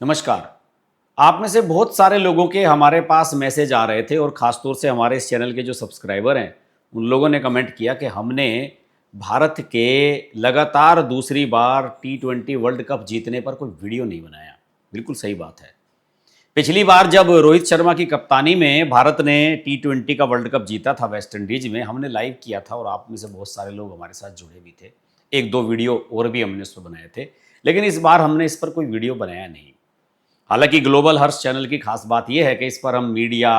नमस्कार। आप में से बहुत सारे लोगों के हमारे पास मैसेज आ रहे थे और ख़ासतौर से हमारे इस चैनल के जो सब्सक्राइबर हैं उन लोगों ने कमेंट किया कि हमने भारत के लगातार दूसरी बार T20 वर्ल्ड कप जीतने पर कोई वीडियो नहीं बनाया। बिल्कुल सही बात है। पिछली बार जब रोहित शर्मा की कप्तानी में भारत ने T20 का वर्ल्ड कप जीता था वेस्ट इंडीज में, हमने लाइव किया था और आप में से बहुत सारे लोग हमारे साथ जुड़े भी थे। एक दो वीडियो और भी हमने उस पर बनाए थे, लेकिन इस बार हमने इस पर कोई वीडियो बनाया नहीं। हालांकि ग्लोबल हर्ष चैनल की खास बात यह है कि इस पर हम मीडिया,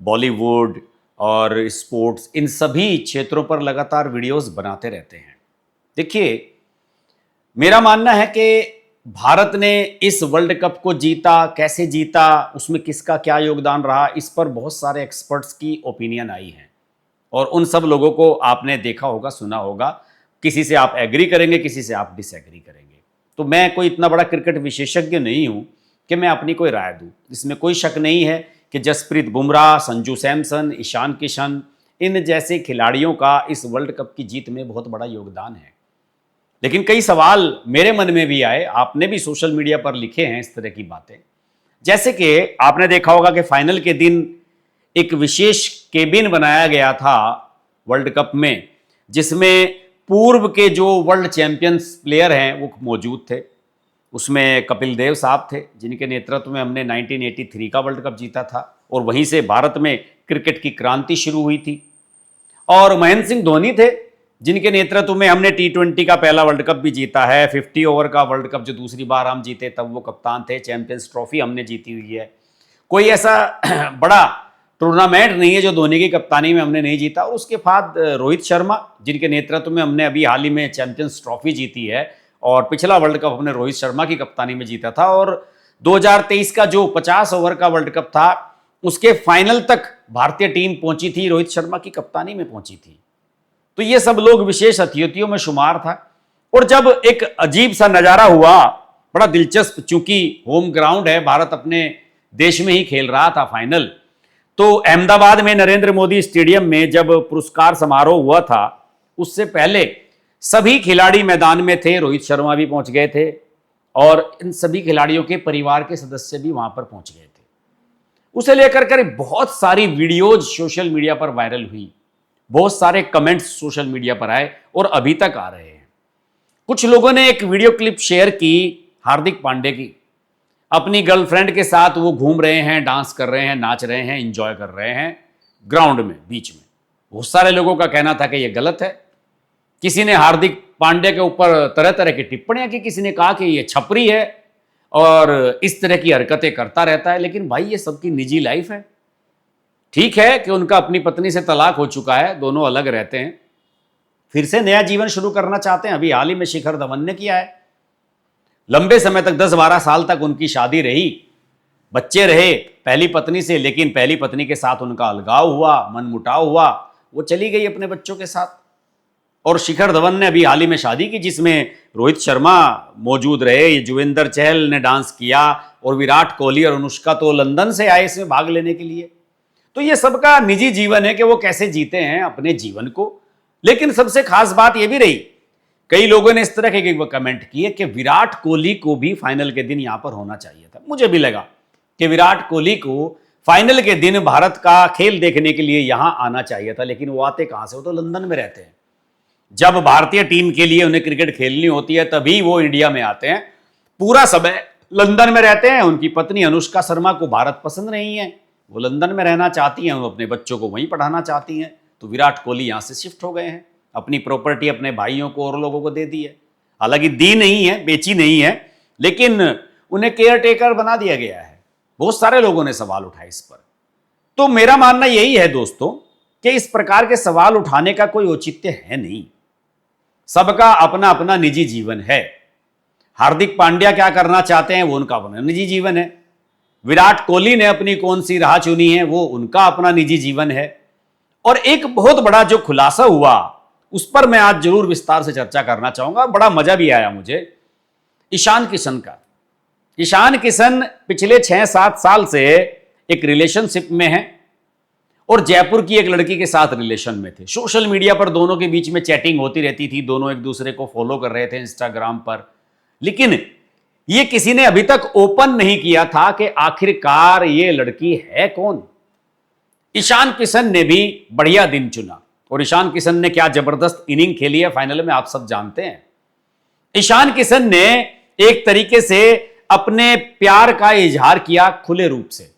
बॉलीवुड और स्पोर्ट्स, इन सभी क्षेत्रों पर लगातार वीडियोस बनाते रहते हैं। देखिए, मेरा मानना है कि भारत ने इस वर्ल्ड कप को जीता, कैसे जीता, उसमें किसका क्या योगदान रहा, इस पर बहुत सारे एक्सपर्ट्स की ओपिनियन आई है और उन सब लोगों को आपने देखा होगा, सुना होगा। किसी से आप एग्री करेंगे, किसी से आप डिसएग्री करेंगे। तो मैं कोई इतना बड़ा क्रिकेट विशेषज्ञ नहीं हूं कि मैं अपनी कोई राय दूं। इसमें कोई शक नहीं है कि जसप्रीत बुमराह, संजू सैमसन, ईशान किशन, इन जैसे खिलाड़ियों का इस वर्ल्ड कप की जीत में बहुत बड़ा योगदान है। लेकिन कई सवाल मेरे मन में भी आए, आपने भी सोशल मीडिया पर लिखे हैं इस तरह की बातें। जैसे कि आपने देखा होगा कि फाइनल के दिन एक विशेष केबिन बनाया गया था वर्ल्ड कप में, जिसमें पूर्व के जो वर्ल्ड चैंपियंस प्लेयर हैं वो मौजूद थे। उसमें कपिल देव साहब थे, जिनके नेतृत्व में हमने 1983 का वर्ल्ड कप जीता था और वहीं से भारत में क्रिकेट की क्रांति शुरू हुई थी। और महेंद्र सिंह धोनी थे, जिनके नेतृत्व में हमने T20 का पहला वर्ल्ड कप भी जीता है। 50 ओवर का वर्ल्ड कप जो दूसरी बार हम जीते, तब वो कप्तान थे। चैंपियंस ट्रॉफी हमने जीती हुई है। कोई ऐसा बड़ा टूर्नामेंट नहीं है जो धोनी की कप्तानी में हमने नहीं जीता। और उसके बाद रोहित शर्मा, जिनके नेतृत्व में हमने अभी हाल ही में चैंपियंस ट्रॉफी जीती है, और पिछला वर्ल्ड कप हमने रोहित शर्मा की कप्तानी में जीता था। और 2023 का जो 50 ओवर का वर्ल्ड कप था, उसके फाइनल तक भारतीय टीम पहुंची थी, रोहित शर्मा की कप्तानी में पहुंची थी। तो ये सब लोग विशेष अतिथियों में शुमार था। और जब एक अजीब सा नजारा हुआ, बड़ा दिलचस्प, चूंकि होम ग्राउंड है, भारत अपने देश में ही खेल रहा था फाइनल, तो अहमदाबाद में नरेंद्र मोदी स्टेडियम में जब पुरस्कार समारोह हुआ था, उससे पहले सभी खिलाड़ी मैदान में थे। रोहित शर्मा भी पहुंच गए थे और इन सभी खिलाड़ियों के परिवार के सदस्य भी वहां पर पहुंच गए थे। उसे लेकर कर बहुत सारी वीडियोज सोशल मीडिया पर वायरल हुई, बहुत सारे कमेंट्स सोशल मीडिया पर आए और अभी तक आ रहे हैं। कुछ लोगों ने एक वीडियो क्लिप शेयर की हार्दिक पांड्या की, अपनी गर्लफ्रेंड के साथ वो घूम रहे हैं, डांस कर रहे हैं, नाच रहे हैं, एंजॉय कर रहे हैं ग्राउंड में, बीच में। बहुत सारे लोगों का कहना था कि ये गलत है। किसी ने हार्दिक पांड्या के ऊपर तरह तरह की टिप्पणियां की, किसी ने कहा कि ये छपरी है और इस तरह की हरकतें करता रहता है। लेकिन भाई, ये सबकी निजी लाइफ है। ठीक है कि उनका अपनी पत्नी से तलाक हो चुका है, दोनों अलग रहते हैं, फिर से नया जीवन शुरू करना चाहते हैं। अभी हाल ही में शिखर धवन ने किया है। लंबे समय तक 10-12 साल तक उनकी शादी रही, बच्चे रहे पहली पत्नी से, लेकिन पहली पत्नी के साथ उनका अलगाव हुआ, मनमुटाव हुआ, वो चली गई अपने बच्चों के साथ। और शिखर धवन ने अभी हाल ही में शादी की, जिसमें रोहित शर्मा मौजूद रहे, युजवेंद्र चहल ने डांस किया और विराट कोहली और अनुष्का तो लंदन से आए इसमें भाग लेने के लिए। तो ये सबका निजी जीवन है कि वो कैसे जीते हैं अपने जीवन को। लेकिन सबसे खास बात यह भी रही, कई लोगों ने इस तरह के कमेंट किए कि विराट कोहली को भी फाइनल के दिन यहां पर होना चाहिए था। मुझे भी लगा कि विराट कोहली को फाइनल के दिन भारत का खेल देखने के लिए यहां आना चाहिए था, लेकिन वो आते कहां से, वो तो लंदन में रहते हैं। जब भारतीय टीम के लिए उन्हें क्रिकेट खेलनी होती है तभी वो इंडिया में आते हैं, पूरा समय लंदन में रहते हैं। उनकी पत्नी अनुष्का शर्मा को भारत पसंद नहीं है, वो लंदन में रहना चाहती हैं, वो अपने बच्चों को वहीं पढ़ाना चाहती हैं। तो विराट कोहली यहां से शिफ्ट हो गए हैं, अपनी प्रॉपर्टी अपने भाइयों को और लोगों को दे दी है। हालांकि दी नहीं है, बेची नहीं है, लेकिन उन्हें केयर टेकर बना दिया गया है। बहुत सारे लोगों ने सवाल उठाए इस पर। तो मेरा मानना यही है दोस्तों कि इस प्रकार के सवाल उठाने का कोई औचित्य है नहीं। सबका अपना अपना निजी जीवन है। हार्दिक पांड्या क्या करना चाहते हैं वो उनका अपना निजी जीवन है। विराट कोहली ने अपनी कौन सी राह चुनी है वो उनका अपना निजी जीवन है। और एक बहुत बड़ा जो खुलासा हुआ उस पर मैं आज जरूर विस्तार से चर्चा करना चाहूंगा। बड़ा मजा भी आया मुझे ईशान किशन का। ईशान किशन पिछले 6-7 साल से एक रिलेशनशिप में है और जयपुर की एक लड़की के साथ रिलेशन में थे। सोशल मीडिया पर दोनों के बीच में चैटिंग होती रहती थी, दोनों एक दूसरे को फॉलो कर रहे थे इंस्टाग्राम पर। लेकिन ये किसी ने अभी तक ओपन नहीं किया था कि आखिरकार ये लड़की है कौन। ईशान किशन ने भी बढ़िया दिन चुना और ईशान किशन ने क्या जबरदस्त इनिंग खेली है फाइनल में आप सब जानते हैं। ईशान किशन ने एक तरीके से अपने प्यार का इजहार किया खुले रूप से।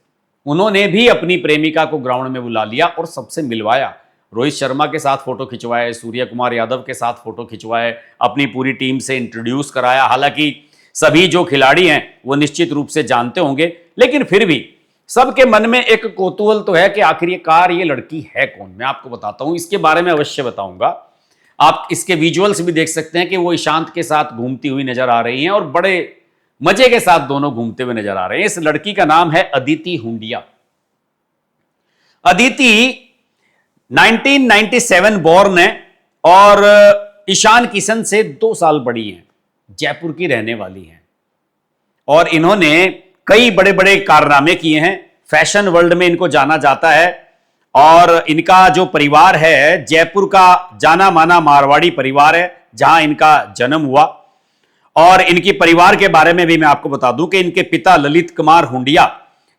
उन्होंने भी अपनी प्रेमिका को ग्राउंड में बुला लिया और सबसे मिलवाया। रोहित शर्मा के साथ फोटो खिंचवाए, सूर्य कुमार यादव के साथ फोटो खिंचवाए, अपनी पूरी टीम से इंट्रोड्यूस कराया। हालांकि सभी जो खिलाड़ी हैं वो निश्चित रूप से जानते होंगे, लेकिन फिर भी सबके मन में एक कौतूहल तो है कि आखिरकार ये लड़की है कौन। मैं आपको बताता हूं, इसके बारे में अवश्य बताऊंगा। आप इसके विजुअल्स भी देख सकते हैं कि वो ईशांत के साथ घूमती हुई नजर आ रही हैं और बड़े मजे के साथ दोनों घूमते हुए नजर आ रहे हैं। इस लड़की का नाम है अदिति हुंडिया। अदिति 1997 बॉर्न है और ईशान किशन से 2 साल बड़ी हैं, जयपुर की रहने वाली हैं और इन्होंने कई बड़े बड़े कारनामे किए हैं। फैशन वर्ल्ड में इनको जाना जाता है और इनका जो परिवार है जयपुर का जाना माना मारवाड़ी परिवार है, जहां इनका जन्म हुआ। और इनकी परिवार के बारे में भी मैं आपको बता दूं कि इनके पिता ललित कुमार हुंडिया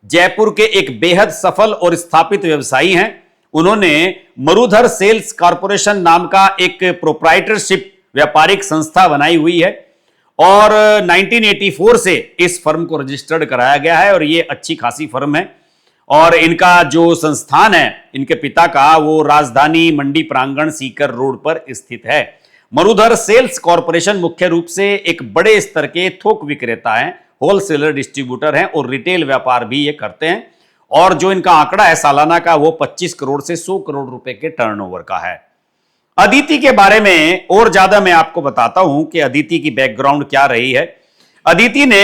जयपुर के एक बेहद सफल और स्थापित व्यवसायी हैं। उन्होंने मरुधर सेल्स कॉरपोरेशन नाम का एक प्रोप्राइटरशिप व्यापारिक संस्था बनाई हुई है और 1984 से इस फर्म को रजिस्टर्ड कराया गया है और ये अच्छी खासी फर्म है। और इनका जो संस्थान है इनके पिता का, वो राजधानी मंडी प्रांगण सीकर रोड पर स्थित है। मरुधर सेल्स कॉरपोरेशन मुख्य रूप से एक बड़े स्तर के थोक विक्रेता हैं, होलसेलर डिस्ट्रीब्यूटर हैं और रिटेल व्यापार भी ये करते हैं। और जो इनका आंकड़ा है सालाना का, वो 25 करोड़ से 100 करोड़ रुपए के टर्नओवर का है। अदिति के बारे में और ज्यादा मैं आपको बताता हूं कि अदिति की बैकग्राउंड क्या रही है। अदिति ने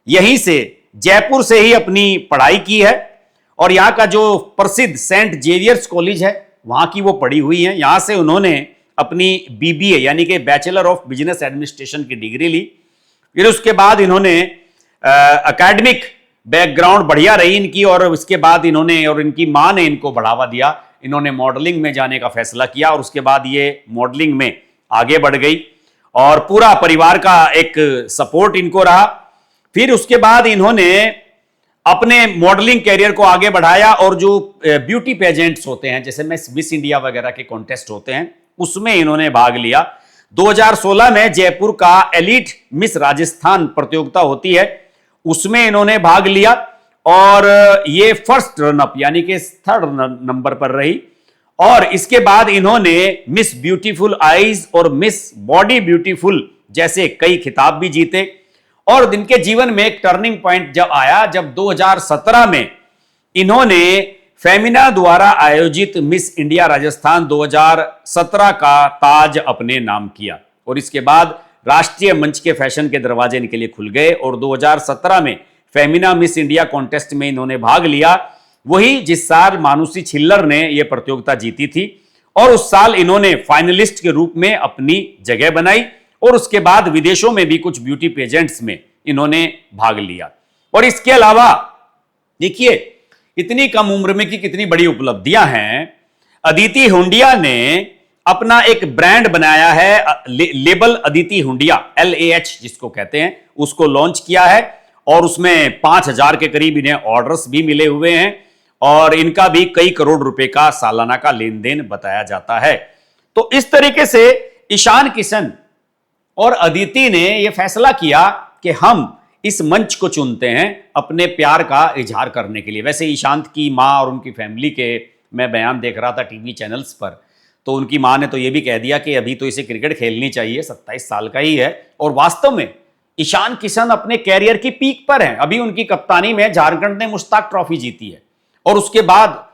यहीं से जयपुर से ही अपनी पढ़ाई की है और यहां का जो प्रसिद्ध सेंट जेवियर्स कॉलेज है वहां की वो पढ़ी हुई है। यहां से उन्होंने अपनी बीबीए यानी कि बैचलर ऑफ बिजनेस एडमिनिस्ट्रेशन की डिग्री ली। फिर उसके बाद इन्होंने एकेडमिक बैकग्राउंड बढ़िया रही इनकी और उसके बाद इन्होंने और इनकी मां ने इनको बढ़ावा दिया। इन्होंने मॉडलिंग में जाने का फैसला किया और उसके बाद ये मॉडलिंग में आगे बढ़ गई और पूरा परिवार का एक सपोर्ट इनको रहा। फिर उसके बाद इन्होंने अपने मॉडलिंग कैरियर को आगे बढ़ाया और जो ब्यूटी पेजेंट्स होते हैं, जैसे मिस इंडिया वगैरह के कॉन्टेस्ट होते हैं, उसमें इन्होंने भाग लिया। 2016 में जयपुर का एलिट मिस राजस्थान प्रतियोगिता होती है, उसमें इन्होंने भाग लिया और ये फर्स्ट रनअप यानी कि 3rd नंबर पर रही। और इसके बाद इन्होंने मिस ब्यूटीफुल आईज और मिस बॉडी ब्यूटीफुल जैसे कई खिताब भी जीते। और इनके जीवन में एक टर्निंग पॉइंट जब आया, जब 2017 में इन्होंने फेमिना द्वारा आयोजित मिस इंडिया राजस्थान 2017 का ताज अपने नाम किया और इसके बाद राष्ट्रीय मंच के फैशन के दरवाजे इनके लिए खुल गए और 2017 में फेमिना मिस इंडिया कॉन्टेस्ट में इन्होंने भाग लिया, वही जिस साल मानुषी छिल्लर ने यह प्रतियोगिता जीती थी। और उस साल इन्होंने फाइनलिस्ट के रूप में अपनी जगह बनाई और उसके बाद विदेशों में भी कुछ ब्यूटी पेजेंट्स में इन्होंने भाग लिया। और इसके अलावा देखिए इतनी कम उम्र में की कितनी बड़ी उपलब्धियां हैं। अदिति हुंडिया ने अपना एक ब्रांड बनाया है, लेबल अदिति हुंडिया LAH जिसको कहते हैं, उसको लॉन्च किया है और उसमें 5000 के करीब इन्हें ऑर्डर्स भी मिले हुए हैं और इनका भी कई करोड़ रुपए का सालाना का लेन देन बताया जाता है। तो इस तरीके से ईशान किशन और अदिति ने यह फैसला किया कि हम इस मंच को चुनते हैं अपने प्यार का इजहार करने के लिए। वैसे ईशांत की मां और उनकी फैमिली के मैं बयान देख रहा था टीवी चैनल्स पर, तो उनकी मां ने तो यह भी कह दिया कि अभी तो इसे क्रिकेट खेलनी चाहिए, 27 साल का ही है। और वास्तव में ईशान किशन अपने कैरियर की पीक पर हैं। अभी उनकी कप्तानी में झारखंड ने मुश्ताक ट्रॉफी जीती है और उसके बाद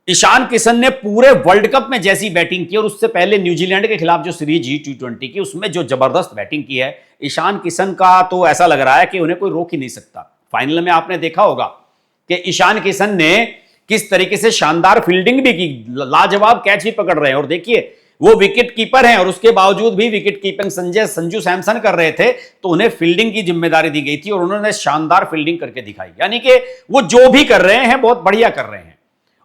ईशान किशन ने पूरे वर्ल्ड कप में जैसी बैटिंग की और उससे पहले न्यूजीलैंड के खिलाफ जो सीरीज जी T20 की, उसमें जो जबरदस्त बैटिंग की है ईशान किशन का, तो ऐसा लग रहा है कि उन्हें कोई रोक ही नहीं सकता। फाइनल में आपने देखा होगा कि ईशान किशन ने किस तरीके से शानदार फील्डिंग भी की, लाजवाब कैच भी पकड़ रहे हैं। और देखिए वो विकेट कीपर हैं और उसके बावजूद भी विकेट कीपिंग संजू सैमसन कर रहे थे, तो उन्हें फील्डिंग की जिम्मेदारी दी गई थी और उन्होंने शानदार फील्डिंग करके दिखाई। यानी कि वो जो भी कर रहे हैं बहुत बढ़िया कर रहे हैं।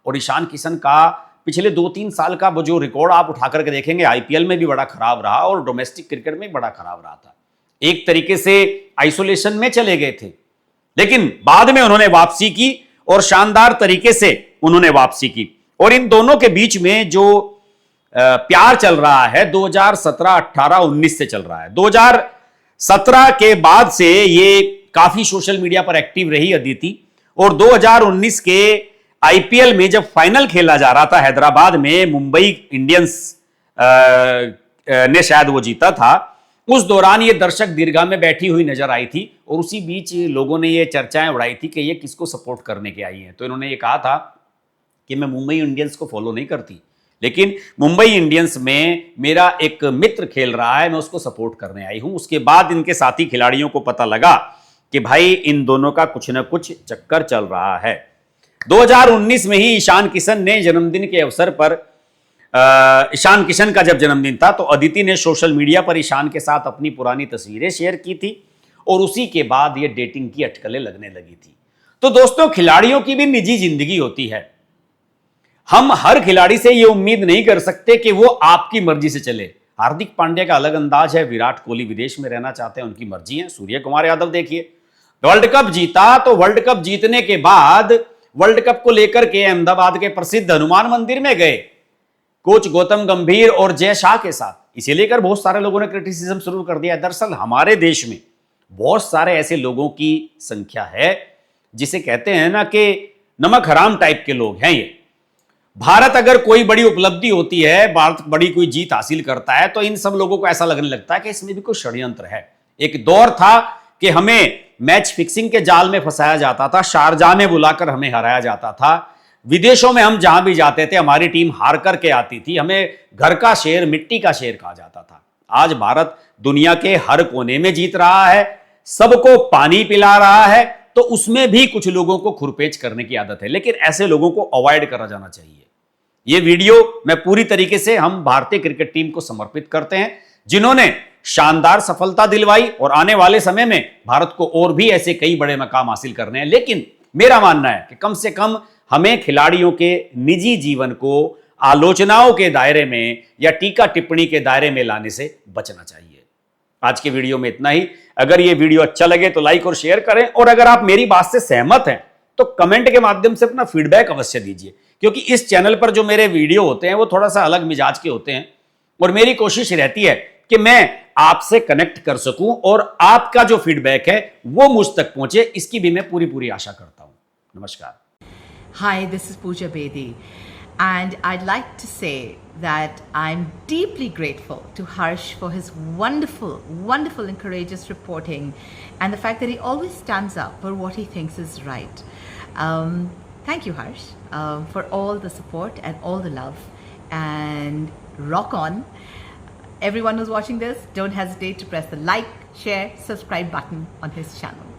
और ईशान किशन का पिछले 2-3 साल का वो जो रिकॉर्ड आप उठा करके देखेंगे, आईपीएल में भी बड़ा खराब रहा और डोमेस्टिक क्रिकेट में बड़ा खराब रहा था। एक तरीके से आइसोलेशन में चले गए थे, लेकिन बाद में उन्होंने वापसी की और शानदार तरीके से उन्होंने वापसी की। और इन दोनों के बीच में जो प्यार चल रहा है 2017, 18, 19 से चल रहा है। 2017 के बाद से ये काफी सोशल मीडिया पर एक्टिव रही अदिति, और 2019 के आईपीएल में जब फाइनल खेला जा रहा था हैदराबाद में, मुंबई इंडियंस ने शायद वो जीता था, उस दौरान ये दर्शक दीर्घा में बैठी हुई नजर आई थी और उसी बीच लोगों ने ये चर्चाएं उड़ाई थी कि ये किसको सपोर्ट करने के आई हैं। तो इन्होंने ये कहा था कि मैं मुंबई इंडियंस को फॉलो नहीं करती, लेकिन मुंबई इंडियंस में मेरा एक मित्र खेल रहा है, मैं उसको सपोर्ट करने आई हूं। उसके बाद इनके साथी खिलाड़ियों को पता लगा कि भाई इन दोनों का कुछ ना कुछ चक्कर चल रहा है। 2019 में ही ईशान किशन ने जन्मदिन के अवसर पर, ईशान किशन का जब जन्मदिन था, तो अदिति ने सोशल मीडिया पर ईशान के साथ अपनी पुरानी तस्वीरें शेयर की थी और उसी के बाद ये डेटिंग की अटकलें लगने लगी थी। तो दोस्तों, खिलाड़ियों की भी निजी जिंदगी होती है। हम हर खिलाड़ी से ये उम्मीद नहीं कर सकते कि वो आपकी मर्जी से चले। हार्दिक पांड्या का अलग अंदाज है, विराट कोहली विदेश में रहना चाहते हैं, उनकी मर्जी है। सूर्य कुमार यादव देखिए, वर्ल्ड कप जीता, तो वर्ल्ड कप जीतने के बाद वर्ल्ड कप को लेकर के अहमदाबाद के प्रसिद्ध हनुमान मंदिर में गए कोच गौतम गंभीर और जय शाह के साथ। इसे लेकर बहुत सारे लोगों ने क्रिटिसिज्म शुरू कर दिया। दरअसल हमारे देश में बहुत सारे ऐसे लोगों की संख्या है जिसे कहते हैं ना कि नमक हराम टाइप के लोग हैं ये। भारत अगर कोई बड़ी उपलब्धि होती है, भारत बड़ी कोई जीत हासिल करता है, तो इन सब लोगों को ऐसा लगने लगता है कि इसमें भी कोई षड्यंत्र है। एक दौर था कि हमें मैच फिक्सिंग के जाल में फंसाया जाता था, शारजाह में बुलाकर हमें हराया जाता था, विदेशों में हम जहां भी जाते थे हमारी टीम हार करके आती थी, हमें घर का शेर, मिट्टी का शेर कहा जाता था। आज भारत दुनिया के हर कोने में जीत रहा है, सबको पानी पिला रहा है, तो उसमें भी कुछ लोगों को खुरपेच करने की आदत है, लेकिन ऐसे लोगों को अवॉइड करा जाना चाहिए। ये वीडियो मैं पूरी तरीके से हम भारतीय क्रिकेट टीम को समर्पित करते हैं, जिन्होंने शानदार सफलता दिलवाई और आने वाले समय में भारत को और भी ऐसे कई बड़े मकाम हासिल करने हैं। लेकिन मेरा मानना है कि कम से कम हमें खिलाड़ियों के निजी जीवन को आलोचनाओं के दायरे में या टीका टिप्पणी के दायरे में लाने से बचना चाहिए। आज के वीडियो में इतना ही। अगर ये वीडियो अच्छा लगे तो लाइक और शेयर करें, और अगर आप मेरी बात से सहमत हैं तो कमेंट के माध्यम से अपना फीडबैक अवश्य दीजिए, क्योंकि इस चैनल पर जो मेरे वीडियो होते हैं वो थोड़ा सा अलग मिजाज के होते हैं और मेरी कोशिश रहती है कि मैं आपसे कनेक्ट कर सकूं और आपका जो फीडबैक है वो मुझ तक पहुंचे, इसकी भी मैं पूरी आशा करता हूं। नमस्कार। Hi, this is Pooja Bedi, and I'd like to say that I'm deeply grateful to Harsh for his wonderful and courageous reporting, and the fact that he always stands up for what he thinks is right. Thank you, Harsh, for all the support and all the love, and rock on. Everyone who's watching this, don't hesitate to press the like, share, subscribe button on his channel.